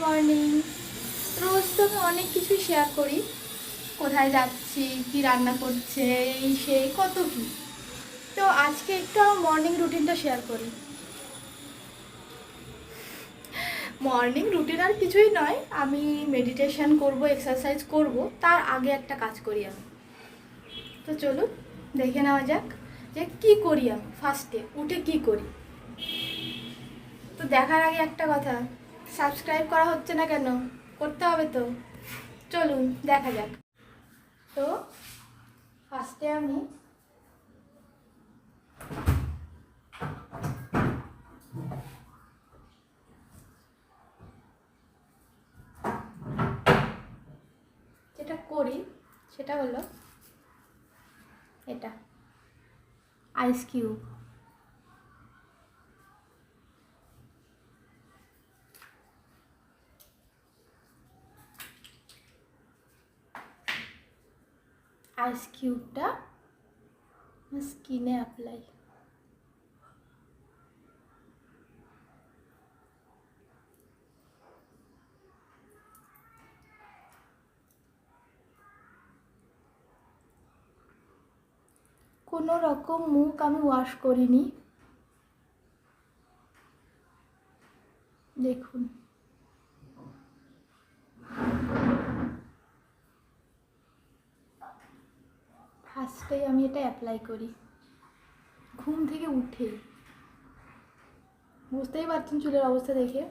Morning. রোজ তো আমি অনেক কিছু শেয়ার করি, কোথায় যাচ্ছি, কি রান্না করছে, এই সেই কত কি। তো আজকে একটু আমার মর্নিং রুটিনটা শেয়ার করি। মর্নিং রুটিন আর কিছুই নয়, আমি মেডিটেশন করব, এক্সারসাইজ করব, তার আগে একটা কাজ করি আমি। তো চলুন দেখে নেওয়া যাক যে কী করি আমি ফার্স্টে উঠে কী করি। তো দেখার আগে একটা কথা, সাবস্ক্রাইব করা হচ্ছে না কেন? করতে হবে তো, চলুন দেখা যাক। তো ফার্স্টে আমি যেটা করি সেটা হলো এটা আইস কিউব। আইস কিউবটা স্কিনে অ্যাপ্লাই। কোনো রকম মুখ আমি ওয়াশ করিনি, দেখুন। ফার্স্টেই আমি এটা অ্যাপ্লাই করি ঘুম থেকে উঠেই। বুঝতেই পারছেন চুলের অবস্থা দেখে,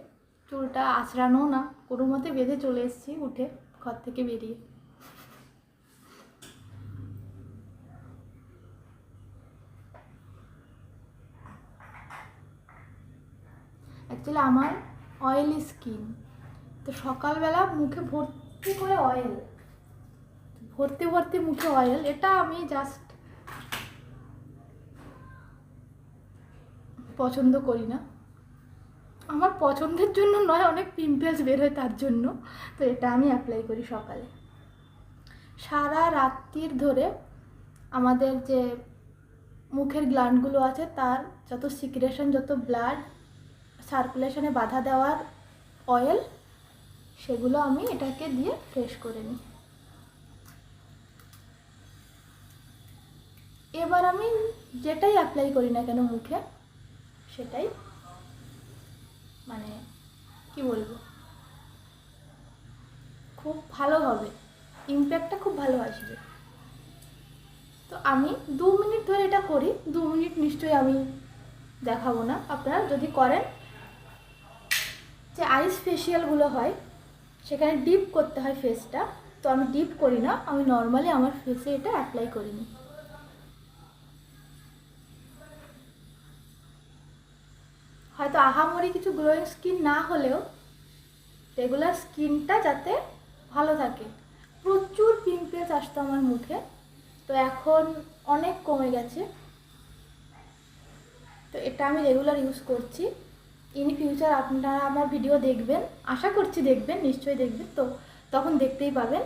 চুলটা আঁচড়ানো না, কোনো মতে বেঁধে চলে এসেছি উঠে ঘর থেকে বেরিয়ে। অ্যাকচুয়ালি আমার অয়েলি স্কিন, তো সকালবেলা মুখে ভর্তি করে অয়েল, ভর্তি ভর্তি মুখে অয়েল, এটা আমি জাস্ট পছন্দ করি না। আমার পছন্দের জন্য নয়, অনেক পিম্পলস বের হয় তার জন্য। তো এটা আমি অ্যাপ্লাই করি সকালে। সারা রাত্রির ধরে আমাদের যে মুখের গ্ল্যান্ডগুলো আছে তার যত সিক্রেশন, যত ব্লাড সার্কুলেশনে বাধা দেওয়ার অয়েল, সেগুলো আমি এটাকে দিয়ে ফ্রেশ করে নিই। এবার আমি যেটাই অ্যাপ্লাই করি না কেন মুখে, সেটাই মানে কি বলবো, খুব ভালো হবে, ইমপ্যাক্টটা খুব ভালো আসবে। তো আমি 2 মিনিট ধরে এটা করি। 2 মিনিট নিশ্চয়ই আমি দেখাবো না, আপনারা যদি করেন। যে আইস ফেশিয়ালগুলো হয় সেখানে ডিপ করতে হয় ফেসটা, তো আমি ডিপ করি না, আমি নর্মালি আমার ফেসে এটা অ্যাপ্লাই করি নি। হয়তো আহামরি কিছু গ্লোয়িং স্কিন না হলেও রেগুলার স্কিনটা যাতে ভালো থাকে। প্রচুর পিম্পলস আসতো আমার মুখে, তো এখন অনেক কমে গেছে। তো এটা আমি রেগুলার ইউজ করছি। ইন ফিউচার আপনারা আমার ভিডিও দেখবেন, আশা করছি দেখবেন, নিশ্চয়ই দেখবেন, তো তখন দেখতেই পাবেন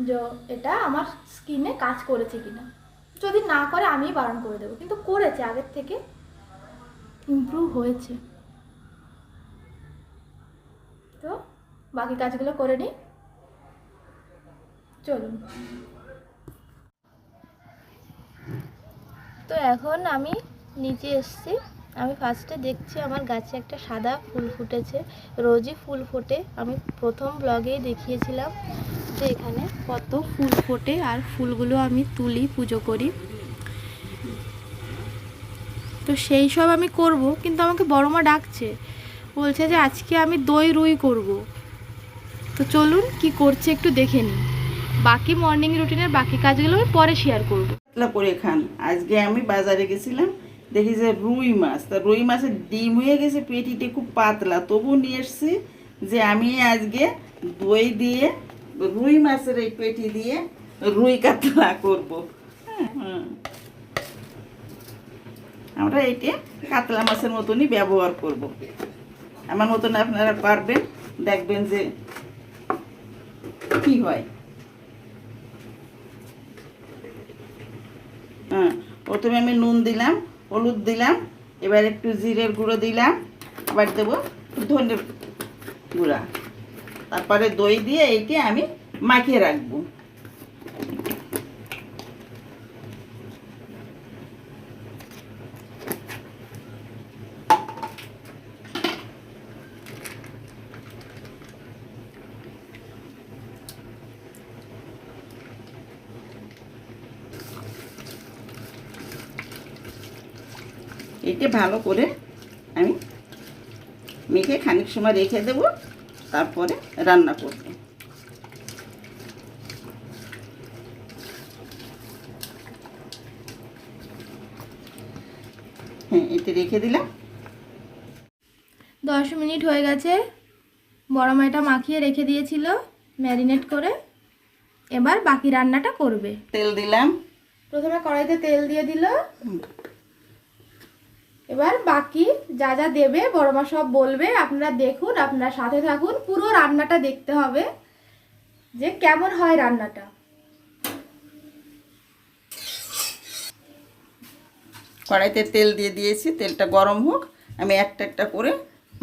যে এটা আমার স্কিনে কাজ করেছে কিনা। যদি না করে আমি বারণ করে দেবো, কিন্তু করেছে, আগের থেকে ইমপ্রুভ হয়েছে। তো বাকি কাজগুলো করে নিই, চলুন। তো এখন আমি নিচে এসেছি। আমি ফার্স্টে দেখছি আমার গাছে একটা সাদা ফুল ফুটেছে, রোজই ফুল ফোটে। আমি প্রথম ব্লগেই দেখিয়েছিলাম যে এখানে কত ফুল ফোটে, আর ফুলগুলো আমি তুলি, পুজো করি। তো সেই সব আমি করব, কিন্তু আমাকে বড় মা ডাকছে, বলছে যে আজকে আমি দই রুই করব। তো চলুন কি করছে একটু দেখে নিই। বাকি মর্নিং রুটিনের বাকি কাজগুলো আমি পরে শেয়ার করব। করে খান। আজকে আমি বাজারে গেছিলাম, দেখি যে রুই মাছ, তা রুই মাছের ডিম হয়ে গেছে, পেটিতে খুব পাতলা, তবু নিয়ে এসছি যে আমি আজকে দই দিয়ে রুই মাছের এই পেটি দিয়ে রুই কাতলা করবো। হ্যাঁ, আমরা এইটা কাতলা মাছের মতনই ব্যবহার করব। আমার মতন আপনারা পারবেন, দেখবেন যে কি হয়। হ্যাঁ, প্রথমে আমি নুন দিলাম, হলুদ দিলাম, এবার একটু জিরের গুঁড়ো দিলাম, আবার দেবো ধনের গুঁড়া, তারপরে দই দিয়ে এইটি আমি মাখিয়ে রাখবো। এটি ভালো করে আমি মেখে খানিক সময় রেখে দেব, তারপরে রান্না করব। হ্যাঁ, এটি রেখে দিলাম। 10 মিনিট হয়ে গেছে। বড় মাটা মাখিয়ে রেখে দিয়েছিল ম্যারিনেট করে। এবার বাকি রান্নাটা করবে। তেল দিলাম। প্রথমে কড়াইতে তেল দিয়ে দিল। এবার বাকি যা যা দেবে বড় মা সব বলবে, আপনারা দেখুন, আপনারা সাথে থাকুন, পুরো রান্নাটা দেখতে হবে যে কেমন হয় রান্নাটা। কড়াইতে তেল দিয়ে দিয়েছি, তেলটা গরম হোক, আমি একটা একটা করে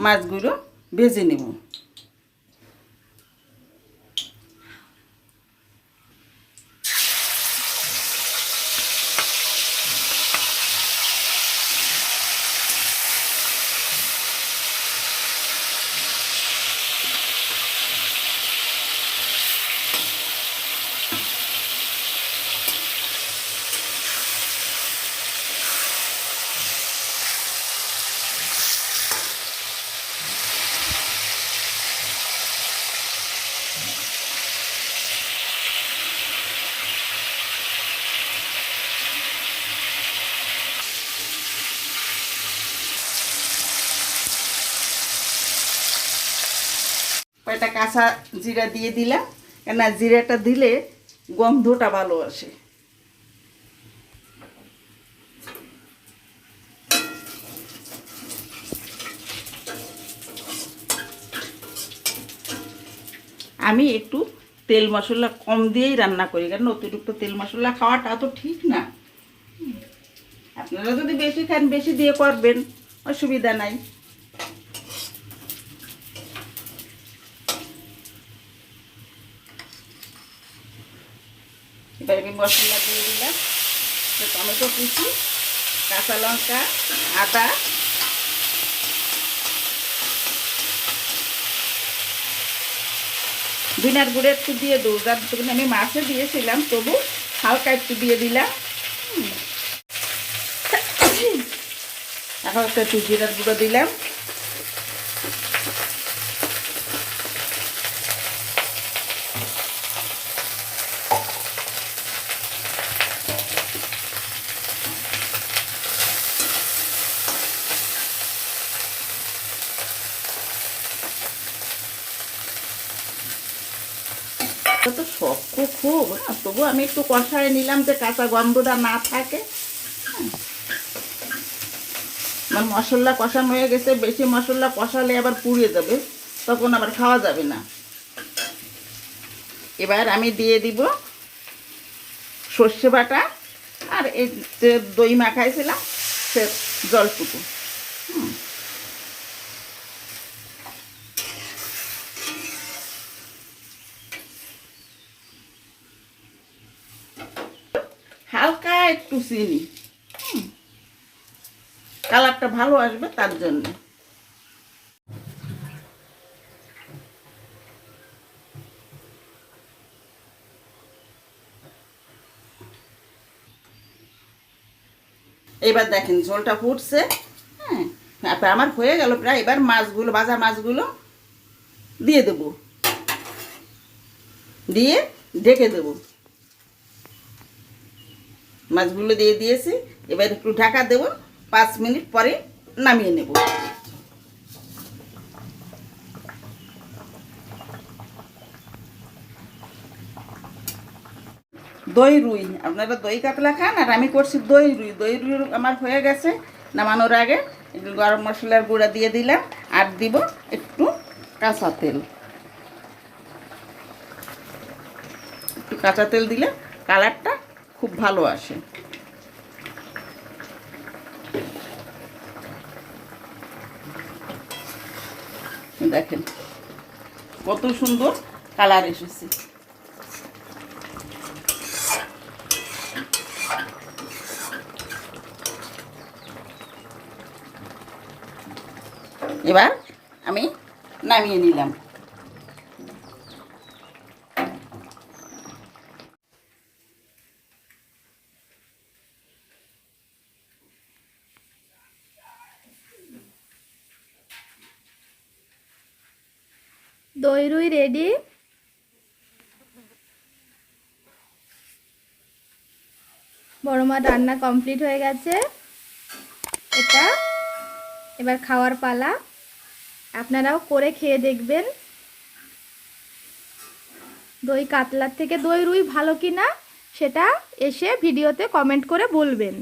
মাছগুলো ভেজে নেব। কয়টা কাঁচা জিরা দিয়ে দিলাম, কেননা জিরাটা দিলে গন্ধটা ভালো আসে। আমি একটু তেল মশলা কম দিয়েই রান্না করি, কারণ অতিরিক্ত তেল মশলা খাওয়াটা তো ঠিক না। আপনারা যদি বেশি খান বেশি দিয়ে করবেন, অসুবিধা নাই। এবার আমি মশলা দিয়ে দিলাম, টমেটো কুচি, কাঁচা লঙ্কা, আদা, ধনিয়ার গুঁড়ো একটু দিয়ে দেবো, যার আমি মাছে দিয়েছিলাম, তবু হালকা একটু দিয়ে দিলাম। এখন একটু জিরার গুঁড়ো দিলাম। তো শক্ত খুব, তবু আমি একটু কষায় নিলাম যে কাঁচা গন্ধটা না থাকে। আমার মশলা কষানো হয়ে গেছে, বেশি মশলা কষালে আবার পুড়িয়ে যাবে, তখন আবার খাওয়া যাবে না। এবার আমি দিয়ে দিব সর্ষে বাটা আর এই যে দই মাখাইছিলাম সে জলটুকু। হালকা একটু চিনি, কালারটা ভালো আসবে তার জন্য। এবার দেখেন ঝোলটা ফুটছে। হ্যাঁ, তারপর আমার হয়ে গেল প্রায়। এবার মাছগুলো, ভাজা মাছগুলো দিয়ে দেব, দিয়ে ঢেকে দেব। মাছগুলো দিয়ে দিয়েছি, এবার একটু ঢাকা দেব, 5 মিনিট পরে নামিয়ে নেব। দই রুই, আপনারা দই কাতলা খান, আর আমি করছি দই রুই। দই রুই আমার হয়ে গেছে। নামানোর আগে একটু গরম মশলার গুঁড়া দিয়ে দিলাম, আর দিব একটু কাঁচা তেল। একটু কাঁচা তেল দিলে কালারটা খুব ভালো আসে। দেখেন কত সুন্দর কালার এসেছে। এবার আমি নামিয়ে নিলাম। দই রুই রেডি। বড় মা রান্না কমপ্লিট হয়ে গেছে। এটা এবার খাওয়ার পালা। আপনারাও করে খেয়ে দেখবেন। দই কাতলার থেকে দই রুই ভালো কি না সেটা এসে ভিডিওতে কমেন্ট করে বলবেন।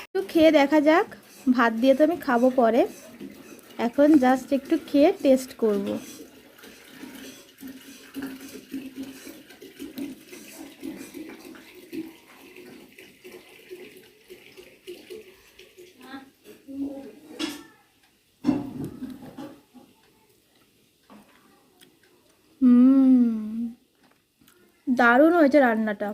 একটু খেয়ে দেখা যাক। ভাত দিয়ে তো আমি খাবো পরে, এখন জাস্ট একটু খেয়ে টেস্ট করব। দারুণ হয়েছে রান্নাটা।